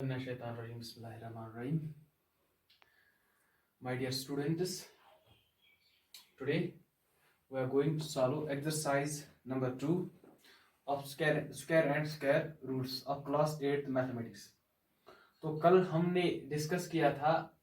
Bismillahirrahmanirrahim. My dear students, today we are going to solve exercise number 2 of square and square roots of class 8 mathematics. तो कल हमने discuss किया था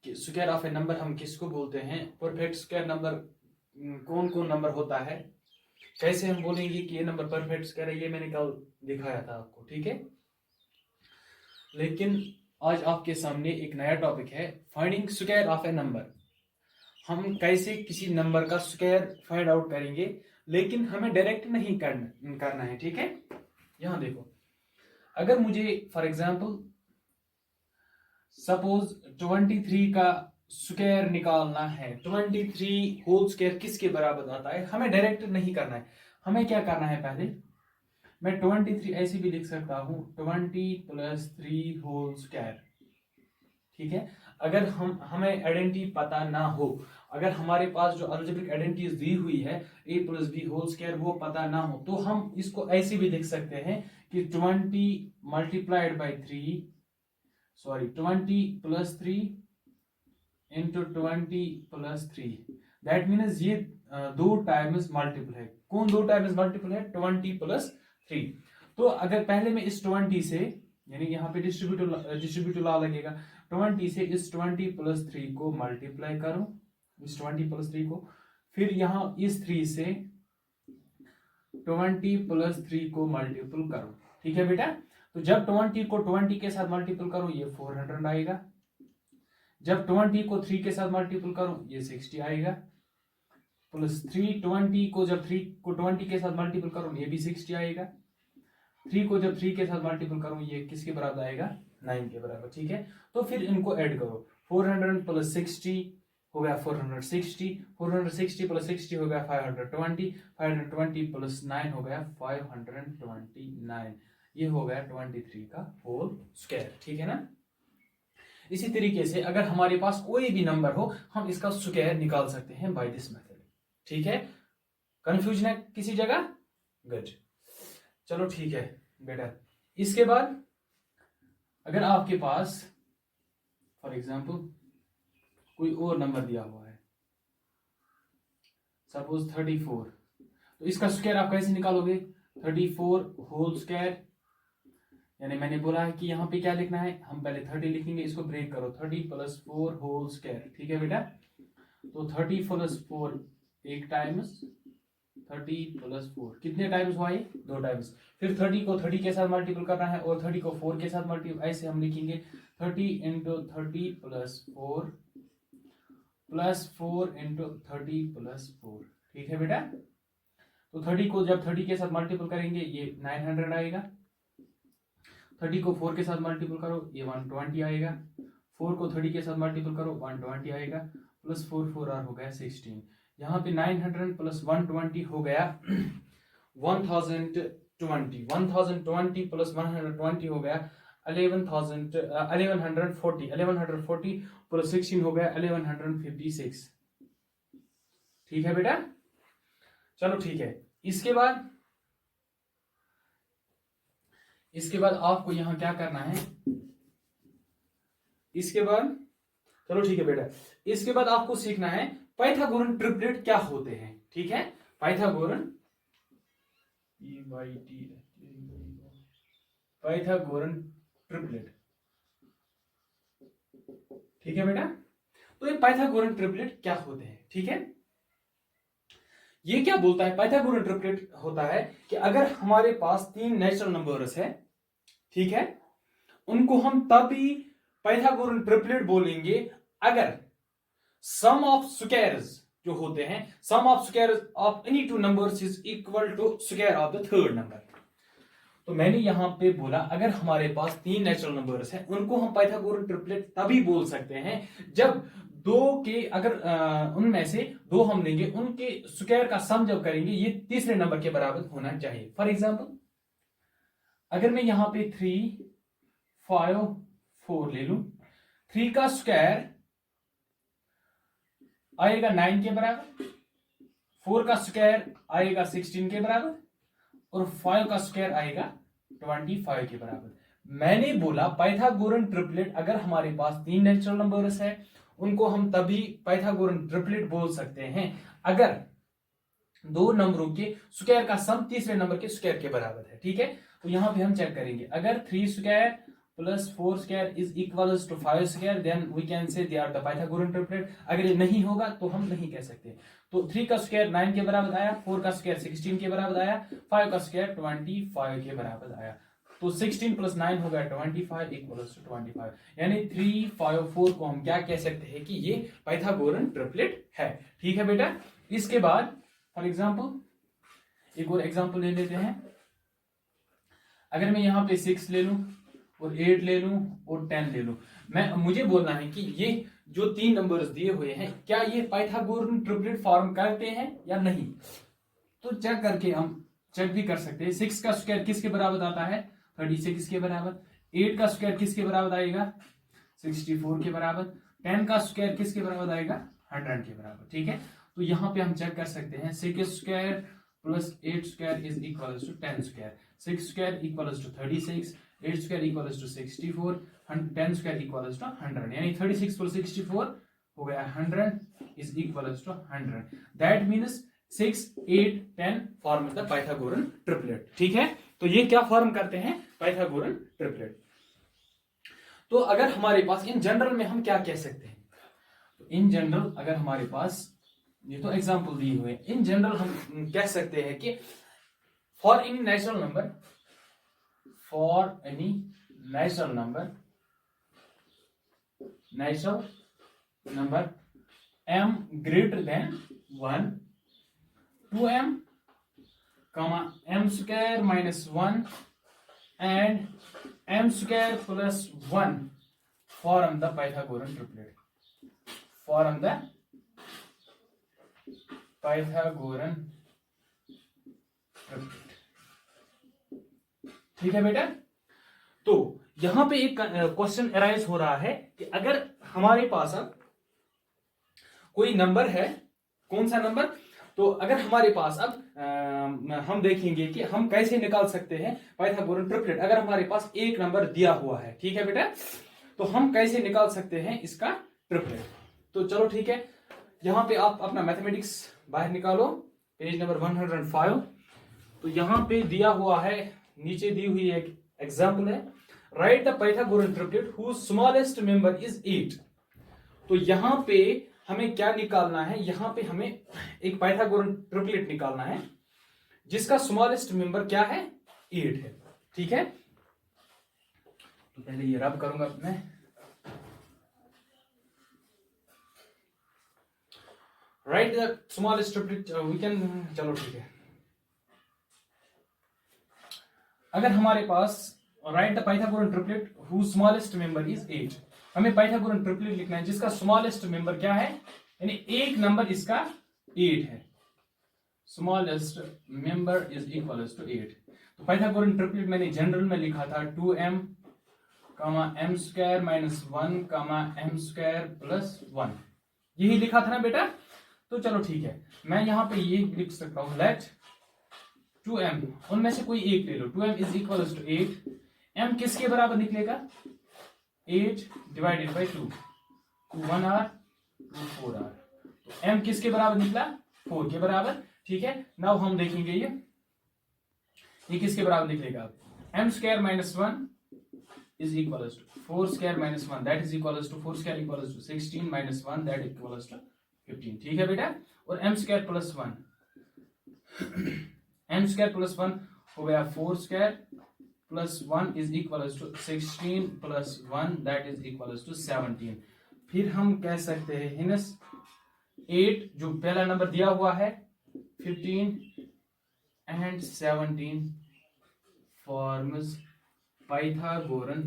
कि square of A number हम किसको बोलते हैं, परफेक्ट स्क्वायर नंबर कौन कौन नंबर होता है, कैसे हम बोलेंगे कि ये नंबर परफेक्ट स्क्वायर है, ये मैंने कल दिखाया था आपको. ठीक है, लेकिन आज आपके सामने एक नया टॉपिक है, finding square of A number. हम कैसे किसी नंबर का स्क्वायर फाइंड आउट करेंगे, लेकिन हमें डायरेक्ट नहीं करना है. ठीक है, यहां देखो, अगर मुझे फॉर एग्जांपल सपोज 23 का स्क्वायर निकालना है, 23 होल स्क्वायर किसके बराबर आता है, हमें डायरेक्ट नहीं करना है. हमें क्या करना है, पहले मैं 23 ऐसे भी लिख सकता हूं, 20 + 3 होल स्क्वायर. ठीक है, अगर हमें आइडेंटिटी पता ना हो, अगर हमारे पास जो अलजेब्रिक आइडेंटिटीज दी हुई है a + b होल स्क्वायर वो पता ना हो, तो हम इसको ऐसे भी लिख सकते हैं कि 20 + 3 into 20 + 3. दैट मीन्स ये 2 टाइम्स मल्टीपल है. कौन 2 टाइम्स मल्टीपल है, 20 + 3. तो अगर पहले मैं इस 20 से, यानी यहाँ पे डिस्ट्रीब्यूटिव लॉ लगेगा, 20 से इस 20 + 3 को मल्टीप्लाई करूं, इस 20 + 3 को, फिर यहाँ इस 3 से 20 + 3 को मल्टीपल करूं. ठीक है बेटा, तो जब 20 को 20 के साथ मल्टीपल करूं ये 400 आएगा, जब 20 को 3 के साथ मल्टीपल करूं ये 60 आएगा, प्लस 320 को जब 3 को 20 के साथ मल्टीपल करूं ये भी 60 आएगा, 3 को जब 3 के साथ मल्टीपल करूं ये किसके बराबर आएगा, 9 के बराबर. ठीक है, तो फिर इनको ऐड करो, 400 + 60 हो गया 460, 460 + 60 हो गया 520, 520 + 9 हो गया 529. ये हो गया 23 का होल स्क्वायर. ठीक है ना. इसी तरीके से अगर हमारे पास कोई भी नंबर हो, हम इसका स्क्वायर निकाल सकते हैं बाय दिस मेथड. ठीक है, कंफ्यूजन है किसी जगह? गुड, चलो ठीक है बेटा. इसके बाद अगर आपके पास फॉर एग्जांपल कोई और नंबर दिया हुआ है, सपोज 34, तो इसका स्क्वायर आप कैसे निकालोगे, 34 होल स्क्वायर, यानी मैंने बोला है कि यहाँ पे क्या लिखना है, हम पहले 30 लिखेंगे, इसको ब्रेक करो, 30 + 4 होल स्क्वायर. ठीक है बेटा, तो 30 + 4 एक टाइम्स, 30 + 4 कितने टाइम्स हुआ ये, 2 टाइम्स. फिर 30 को 30 के साथ मल्टीपल करना है और 30 को 4 के साथ मल्टीपल, ऐसे हम लिखेंगे 30 × 30 + 4 + 4 × 30 + 4. ठीक है बेटा, तो 30 को जब 30 के साथ मल्टीपल करेंगे ये 900 आएगा, 30 को 4 के साथ मल्टीपल करो ये 120 आएगा, 4 को 30 के साथ मल्टीपल करो 120 आएगा, प्लस 4 4 हो गया 16. यहाँ पे 900 + 120 हो गया 1020, 1020 + 120 हो गया 1140, 1140 + 16 हो गया 1156. ठीक है बेटा, चलो ठीक है. इसके बाद आपको यहां क्या करना है, इसके बाद चलो ठीक है बेटा, इसके बाद आपको सीखना है पाइथागोरन ट्रिपलेट क्या होते हैं. ठीक है, पाइथागोरन ट्रिपलेट. ठीक है बेटा, तो ये पाइथागोरन ट्रिपलेट क्या होते हैं. ठीक है, ये क्या बोलता है, पाइथागोरन ट्रिपलेट होता है कि अगर हमारे पास 3 नेचुरल नंबर्स है, ठीक है, उनको हम तभी पाइथागोरन ट्रिपलेट बोलेंगे अगर सम ऑफ स्क्वायर्स जो होते हैं, sum of squares of any 2 numbers is equal to square of the third number. तो मैंने यहां पे बोला अगर हमारे पास 3 नेचुरल नंबर्स हैं, उनको हम पाइथागोरन ट्रिपलेट तभी बोल सकते हैं जब दो के, अगर उनमें से 2 हम लेंगे, उनके स्क्वायर का सम जब करेंगे ये तीसरे नंबर के बराबर होना चाहिए. फॉर एग्जांपल अगर मैं यहां पे 3 5 4 ले लूं, 3 का स्क्वायर आएगा 9 के बराबर, 4 का स्क्वायर आएगा 16 के बराबर और 5 का स्क्वायर आएगा 25 के बराबर. मैंने बोला पाइथागोरन ट्रिपलेट, अगर हमारे पास 3 नेचुरल नंबर्स है उनको हम तभी पाइथागोरन ट्रिपलेट बोल सकते हैं अगर 2 नंबरों के स्क्वायर का सम तीसरे नंबर के स्क्वायर के बराबर है। ठीक है, तो यहां पे हम चेक करेंगे, अगर 3 square plus 4 square is equals to 5 square, then we can say they are the Pythagorean triplet. अगर ये नहीं होगा तो हम नहीं कह सकते। तो 3 का स्क्वायर 9 के बराबर आया, 4 का स्क्वायर 16 के बराबर आया, 5 का स्क्वायर 25 के बराबर आया। तो 16 प्लस 9 हो गया 25 इक्वल्स टू 25, यानी 3, 5, 4 को हम क्या कह सकते हैं कि ये पाइथागोरन ट्रिपलेट है। ठीक है बेटा, इसके बाद फॉर एग्जाम्पल एक और एग्जाम्पल ले लेते हैं। अगर मैं यहाँ पे 6 ले लूं और 8 ले लूं और 10 ले लूं, मुझे बोलना है कि ये जो 3 नंबर्स दिए हुए हैं क्या ये पाइथागोरन ट्रिपलेट फॉर्म करते हैं या नहीं। तो चेक करके हम चेक भी कर सकते हैं। 6 का स्क्वायर किसके बराबर आता है, 36 के बराबर। 8 का स्क्वायर किसके बराबर आएगा, 64 के बराबर। 10 का स्क्वायर किसके बराबर आएगा, 100 के बराबर। ठीक है, तो यहाँ पे हम चेक कर सकते हैं 6 square plus 8 square is equal to 10 square. 6 square equal to 36, 8 square equal to 64, 10 square equal to 100, यानी 36 प्लस 64 हो गया 100 is equal to 100। That means 6, 8, 10 form the Pythagorean triplet. ठीक है, तो ये क्या फॉर्म करते हैं, पाइथागोरन ट्रिपलेट। तो अगर हमारे पास इन जनरल में हम क्या कह सकते हैं, तो इन जनरल अगर हमारे पास ये तो एग्जांपल दिए हुए, इन जनरल हम कह सकते हैं कि for any natural number m greater than 1, 2m, m square minus 1 and m square plus 1 form the Pythagorean triplet. ठीक है बेटा, तो यहां पे एक क्वेश्चन अराइज हो रहा है कि अगर हमारे पास अब कोई नंबर है, कौन सा नंबर, तो अगर हमारे पास अब हम देखेंगे कि हम कैसे निकाल सकते हैं पाइथागोरन ट्रिपलेट। अगर हमारे पास एक नंबर दिया हुआ है, ठीक है बेटा, तो हम कैसे निकाल सकते हैं इसका ट्रिपलेट। तो चलो ठीक है, यहां पे आप अपना मैथमेटिक्स बाहर निकालो, पेज नंबर 105। तो यहां पे दिया हुआ है, नीचे दी हुई एक एग्जाम्पल है, write the Pythagorean triplet whose smallest member is 8। तो यहां पे हमें क्या निकालना है, यहां पे हमें एक पाइथागोरन ट्रिपलेट निकालना है जिसका स्मॉलेस्ट मेंबर क्या है, 8 है। ठीक है, तो पहले ये रब करूंगा मैं। Write the smallest triplet we can, चलो ठीक है, अगर हमारे पास write the Pythagorean triplet whose smallest member is 8, हमें पाइथागोरन ट्रिपलेट लिखना है जिसका स्मॉलेस्ट मेंबर क्या है, यानी एक नंबर इसका 8 है, smallest member is equal to 8। तो पाइथागोरन ट्रिपलेट मैंने जनरल में लिखा था 2m, m square minus 1, m square plus 1, यही लिखा था ना बेटा। तो चलो ठीक है, मैं यहां पे ये लिख सकता हूं, लेट 2m, उनमें से कोई एक ले लो, 2m is equal to 8। m किसके बराबर निकलेगा, 8 डिवाइडेड बाई 2, 1 r 2 4 r। तो m किसके बराबर निकला, 4 के बराबर। ठीक है, नाउ हम देखेंगे ये किसके बराबर निकलेगा, m square minus 1 is equal to 4 square minus 1, that is equal to 4 square equal to 16 minus 1, that equal to 15। ठीक है बेटा, और m square plus 1 m square plus 1 हो गया 4 square plus 1 is equal to 16 plus 1, that is equal to 17। फिर हम कह सकते हैं हिनस 8 जो पहला नंबर दिया हुआ है, 15 एंड 17 फॉर्म्स पाइथागोरन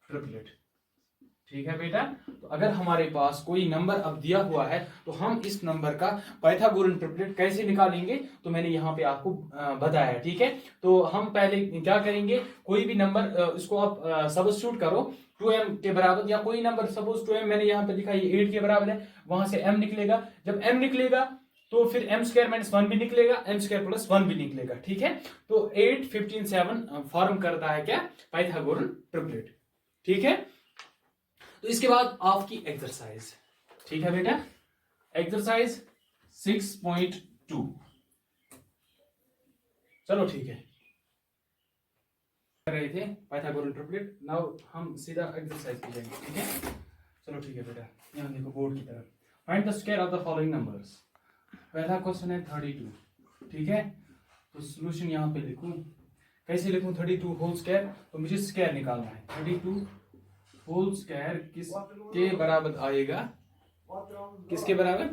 ट्रिपलेट। ठीक है बेटा, तो अगर हमारे पास कोई नंबर अब दिया हुआ है तो हम इस नंबर का पाइथागोरन ट्रिपलेट कैसे निकालेंगे, तो मैंने यहाँ पे आपको बताया। ठीक है, तो हम पहले क्या करेंगे, कोई भी नंबर इसको आप सब्स्टिट्यूट करो 2m के बराबर, या कोई नंबर सपोज 2m मैंने यहाँ पे लिखा ये 8 के बराबर है, वहां से m निकलेगा। जब m निकलेगा तो फिर m स्क्वायर माइनस 1 भी निकलेगा, m स्क्वायर प्लस 1 भी निकलेगा। ठीक है, तो 8 15 7 फॉर्म करता है क्या, पाइथागोरन ट्रिपलेट। ठीक है, तो इसके बाद आपकी एक्सरसाइज। ठीक है बेटा, एक्सरसाइज 6.2। चलो ठीक है, कर रहे थे पाइथागोरन ट्रिपलेट, नाउ हम सीधा एक्सरसाइज पे जाएंगे। ठीक है, चलो ठीक है बेटा, यहाँ देखो बोर्ड की तरफ, find the square of the following numbers. पहला क्वेश्चन है 32। ठीक है, तो सॉल्यूशन यहाँ पे लिखूं, कैसे लिखूं 32 होल स्क्वायर, तो मुझे स्क्वायर निकालना है। 32 होल स्क्वायर किसके बराबर आएगा, किसके बराबर,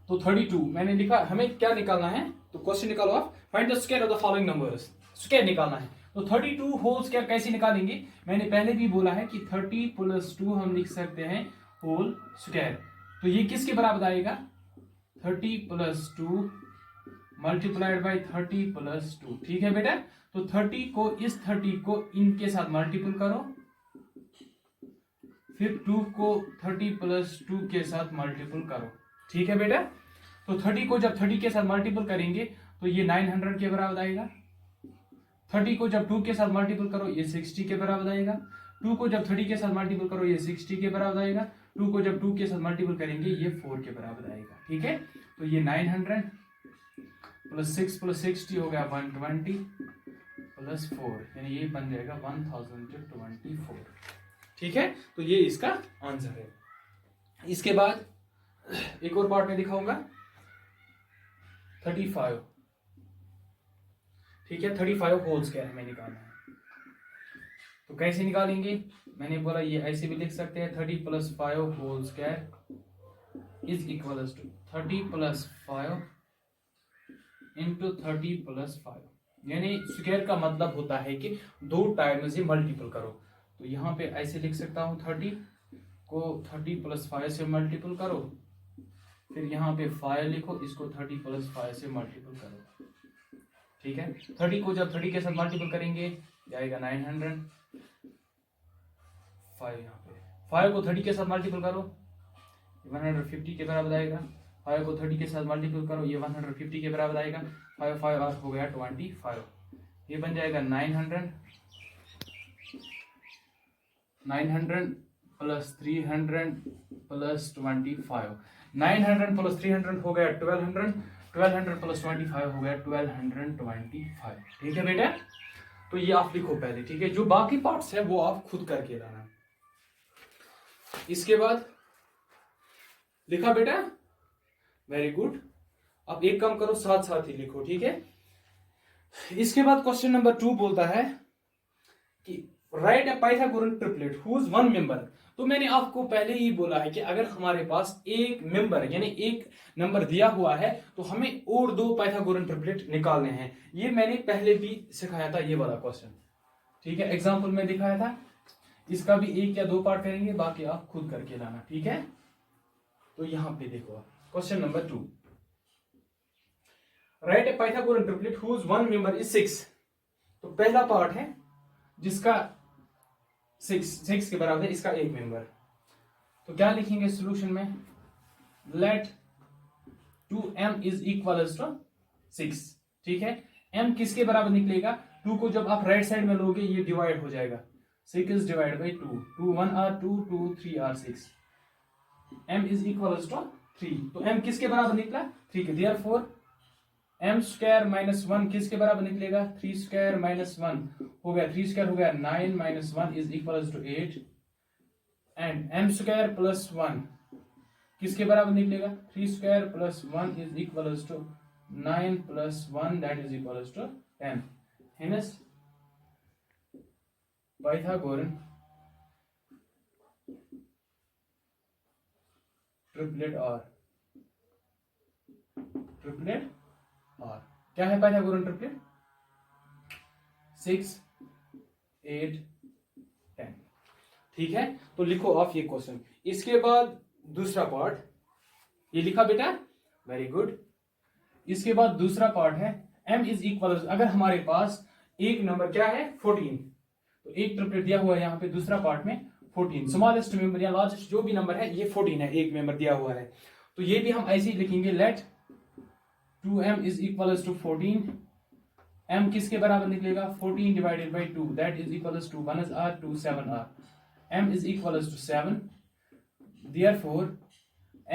तो 32 मैंने लिखा, हमें क्या निकालना है, तो क्वेश्चन निकालो आप, find the square of the following numbers, square निकालना है। तो 32 होल स्क्वायर कैसे निकालेंगे, मैंने पहले भी बोला है कि 30 + 2 हम लिख सकते हैं होल स्क्वायर, तो ये किसके बराबर आएगा, 30 + 2 मल्टीप्लाइड बाई 30 + 2। ठीक है बेटा, तो 30 को इस 30 को इनके साथ मल्टीपल करो, फिर 2 को 30 + 2 के साथ मल्टीपल करो। ठीक है बेटा, तो 30 को जब 30 के साथ मल्टीपल करेंगे तो ये 900 के बराबर आएगा। 30 को जब 2 के साथ मल्टीपल करो ये 60 के बराबर आएगा। 2 को जब 30 के साथ मल्टीपल करो ये 60 के बराबर आएगा। 2 को जब 2 के साथ मल्टीपल करेंगे ये 4 के बराबर आएगा। ठीक है, तो ये 900 + 6 + 60 हो गया 120 + 4, यानी ये बन जाएगा 1024। ठीक है, तो ये इसका आंसर है। इसके बाद एक और पार्ट में दिखाऊंगा 35। ठीक है, 35 होल स्क्वायर हमें निकालना है, तो कैसे निकालेंगे, मैंने बोला ये ऐसे भी लिख सकते हैं 30 + 5 whole square is equal to 30 + 5 into 30 + 5, यानी स्क्वायर का मतलब होता है कि 2 टाइम से मल्टीपल करो। तो यहाँ पे ऐसे लिख सकता हूँ 30 को 30 + 5 से मल्टीपल करो, फिर यहाँ पे 5 लिखो, इसको 30 + 5 से मल्टीपल करो। ठीक है, 30 को जब 30 के साथ मल्टीपल करेंगे जाएगा 900, 5 यहाँ पे 5 को 30 के साथ मल्टीपल करो 150 के बराबर आएगा। 5 को 30 के साथ मल्टीपल करो ये 150 के बराबर आएगा। 5 5 और हो गया 25, ये बन जाएगा 900 + 300 + 25। 900 + 300 हो गया 1200, 1200 + 25 हो गया 1225। ठीक है बेटा, तो ये आप लिखो पहले। ठीक है, जो बाकी पार्ट्स है वो आप खुद करके लाना। इसके बाद लिखा बेटा, वेरी गुड। अब एक काम करो, साथ साथ ही लिखो। ठीक है, इसके बाद क्वेश्चन नंबर 2 बोलता है कि write a Pythagorean triplet whose one member. तो मैंने आपको पहले ही बोला है कि अगर हमारे पास एक मेंबर यानी एक नंबर दिया हुआ है तो हमें और 2 पाइथागोरन ट्रिपलेट निकालने हैं। ये मैंने पहले भी सिखाया था, ये वाला क्वेश्चन। ठीक है, एग्जाम्पल में दिखाया था। इसका भी 1 या 2 पार्ट करेंगे, बाकी आप खुद करके लाना। ठीक है, तो यहां पे देखो question number 2, write a Pythagorean triplet whose one member is 6। तो पहला पार्ट है जिसका 6 के बराबर है, इसका एक मेंबर। तो क्या लिखेंगे सॉल्यूशन में, late 2m is equal to 6। ठीक है, m किसके बराबर निकलेगा, 2 को जब आप राइट साइड में लोगे ये डिवाइड हो जाएगा, 6 divide by 2, 2 1 r 2 2 3 r 6, m is equal to 3। तो m किसके बराबर निकला, 3 के। देयरफॉर m स्क्वायर माइनस 1 किसके बराबर निकलेगा, 3 स्क्वायर माइनस 1 हो गया, 3 स्क्वायर हो गया 9 minus 1 is equal to 8, and m square plus 1 किसके बराबर निकलेगा, 3 square plus 1 is equal to 9 plus 1 that is equal to 10। Hence Pythagorean triplet और क्या है पाइथागोरन ट्रिपलेट, 6 8 10। ठीक है, तो लिखो आप ये क्वेश्चन। इसके बाद दूसरा पार्ट ये लिखा बेटा, वेरी गुड। इसके बाद दूसरा पार्ट है m इज इक्वल, अगर हमारे पास एक नंबर क्या है 14, तो एक ट्रिपलेट दिया हुआ है यहाँ पे दूसरा पार्ट में 14, स्मॉलेस्ट मेंबर या लार्जेस्ट जो भी नंबर है ये 14 है, एक मेंबर दिया हुआ है। तो ये भी हम ऐसे ही लिखेंगे, let 2m is equal to 14, m किसके बराबर निकलेगा 14 divided by 2, that is equal to 1 is r 2 7r, m is equal to 7, therefore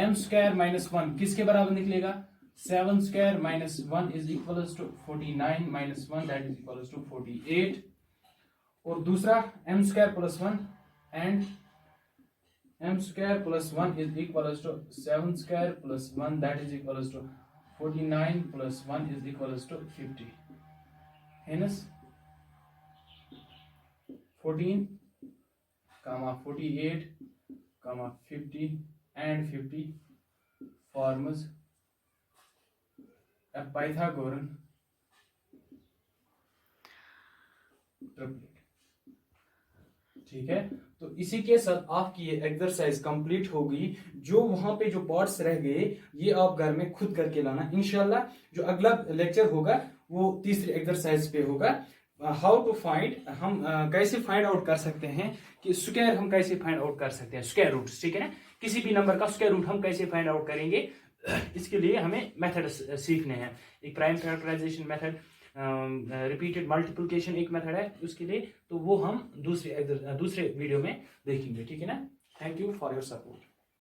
m square minus 1 किसके बराबर निकलेगा 7 square minus 1 is equal to 49 minus 1 that is equal to 48, और दूसरा m square plus 1 and m square plus 1 is equal to 7 square plus 1 that is equal to 49 plus 1 is equals to 50. Hence 14, 48, 50 and 50 forms a Pythagorean triplet. ठीक है, तो इसी के साथ आपकी ये एक्सरसाइज कंप्लीट हो गई। जो वहां पे जो पार्ट्स रह गए ये आप घर में खुद करके लाना इंशाल्लाह। जो अगला लेक्चर होगा वो तीसरी एक्सरसाइज पे होगा, हाउ टू फाइंड, हम कैसे फाइंड आउट कर सकते हैं कि स्क्वायर हम कैसे फाइंड आउट कर सकते हैं, स्क्वायर रूट्स, ठीक है ना, किसी भी नंबर का स्क्वायर रूट हम कैसे फाइंड आउट करेंगे। इसके लिए हमें मेथड सीखने हैं। एक prime factorization method, repeated multiplication एक मेथड है उसके लिए, तो वो हम दूसरे वीडियो में देखेंगे, ठीक है ना। Thank you for your support.